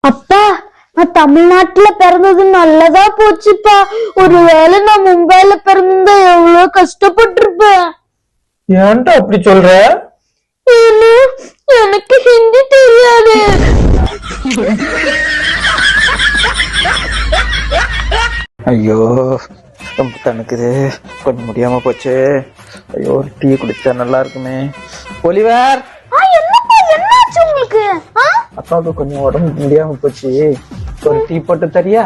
அப்பா, நான் தமிழ்நாட்டுல பிறந்தது நல்லதா போச்சுப்பா. ஒருவேளை நான் மும்பைல பிறந்திருந்தா எவ்வளவு கஷ்டப்பட்டிருப்பேன். ஏன்டா அப்படி சொல்ற? ஏன்னா, எனக்கு ஹிந்தி தெரியாது. ஐயோ ரொம்ப தணுக்குது, கொஞ்சம் முடியாம போச்சு. ஐயோ ஒரு டீ குடிச்சா நல்லா இருக்குமே. ஒலிவர், என்னப்பா என்னாச்சு உங்களுக்கு? அப்பாவுக்கு கொஞ்சம் உடம்பு முடியாம போச்சு, ஒரு டீ போட்டு தரியா?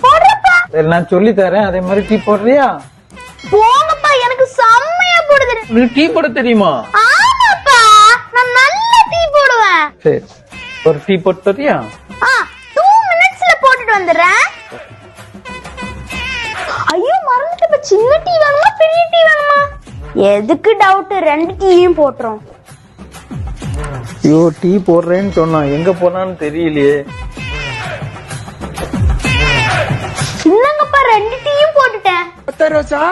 போடுறப்பா. சரி, நான் சொல்லி தரேன், அதே மாதிரி டீ போடுறியா? போங்கப்பா, எனக்கு செம்மையா போடுது. உனக்கு டீ போட தெரியுமா? ஆமாப்பா, நான் நல்ல டீ போடுவேன். சரி, ஒரு டீ போட்டு தரியா? 2 மினிட்ஸ்ல போட்டுட்டு வந்துடுறேன். ஐயோ மறந்துட்டு, சின்ன டீ வேணுமா பெரிய டீ வேணுமா? எதுக்கு டவுட், 2 டீயும் போட்டுரும். ஐயோ டீ போடுறேன்னு சொன்னா எங்க போனான்னு தெரியலையே. சின்னங்கப்பா 2 டீயும் போட்டுட்டேன். ரோசா,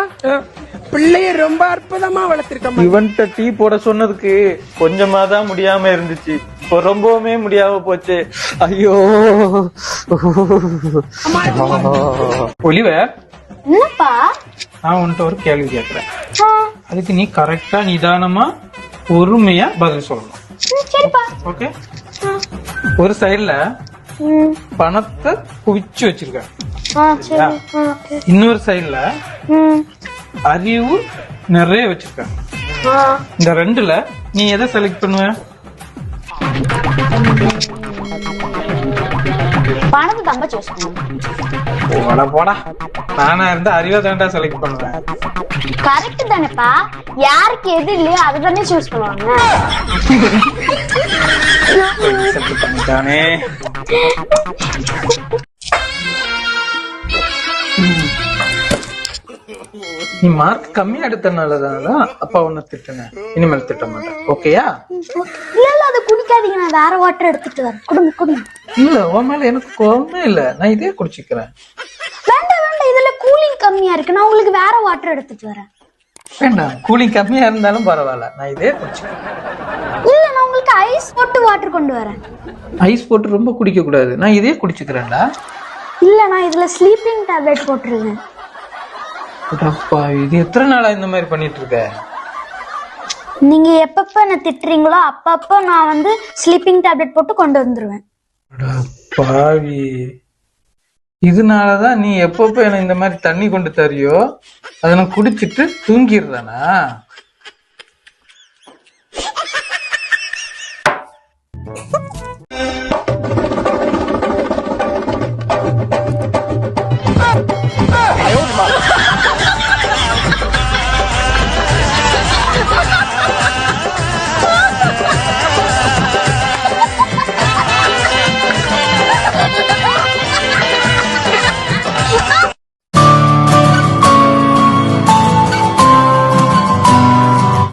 பிள்ளைய ரொம்ப அற்புதமா வளர்த்திருக்க. இவன்ட்ட டீ போட சொன்னதுக்கு கொஞ்சமா தான் முடியாம இருந்துச்சு, இப்போ ரொம்பவுமே முடியாம போச்சு. ஐயோ ஒலிவர், என்னப்பா? நான் உன்கிட்ட ஒரு கேள்வி கேட்கிறேன். அதுக்கு நீ கரெக்டா நிதானமா பொறுமையா பதில் சொல்லணும். சரிப்பா. ஓகே? ஒரு சைடுல பணத்தை குவிச்சு வச்சிருக்க, இன்னொரு சைடுல அறிவு நிறைய வச்சிருக்க. இந்த ரெண்டுல நீ எதை செலக்ட் பண்ணுவ? பணத்தை தம்ப சூஸ் பண்ணுவேன். போடா போடா, நானா இருந்தா அறிவை தாண்டா செலக்ட் பண்ணுவேன். கரெக்ட் தானேப்பா, யாருக்கு எது இல்லையோ அதுதானே சூஸ் பண்ணுவாங்க. பண்ணிட்டானே. நீ மார்க் கம்மியா எடுத்தனாலதான் அப்பா உன்னை திட்டினேன், இனிமேல் திட்ட மாட்டேன். ஓகேயா? இல்ல அதை குடிக்காதீங்க, நான் வேற வாட்டர் எடுத்துட்டு வரேன். குடுங்க. இல்ல, உன் மேல எனக்கு கோவமே இல்ல, நான் இதே குடிச்சுக்கிறேன். வேண்டாம், இதுல கூலிங் கம்மியா இருக்கு, நான் உங்களுக்கு வேற வாட்டர் எடுத்துட்டு வரேன். வேண்டாம், கூலிங் கம்மியா இருந்தாலும் பரவாயில்ல, நான் இதே குடிச்சுக்கிறேன். இல்ல, நான் உங்களுக்கு ஐஸ் போட்டு வாட்டர் கொண்டு வரேன். ஐஸ் போட்டு ரொம்ப குடிக்க கூடாது, நான் இதே குடிச்சுக்கிறேன்டா. இல்ல, நான் இதுல ஸ்லீப்பிங் டேப்லெட் போட்டுருக்கேன். அப்பா, இது எத்தனை நாளா இந்த மாதிரி பண்ணிட்டு இருக்க? நீங்க எப்பப்ப என்ன திட்டுறீங்களோ அப்பப்ப நான் ஸ்லீப்பிங் டேப்லெட் போட்டு கொண்டு வந்துருவேன். பாவி, இதனாலதான் நீ எப்பப்ப என்ன இந்த மாதிரி தண்ணி கொண்டு தரியோ அதை நான் குடிச்சிட்டு தூங்கிடுறானா?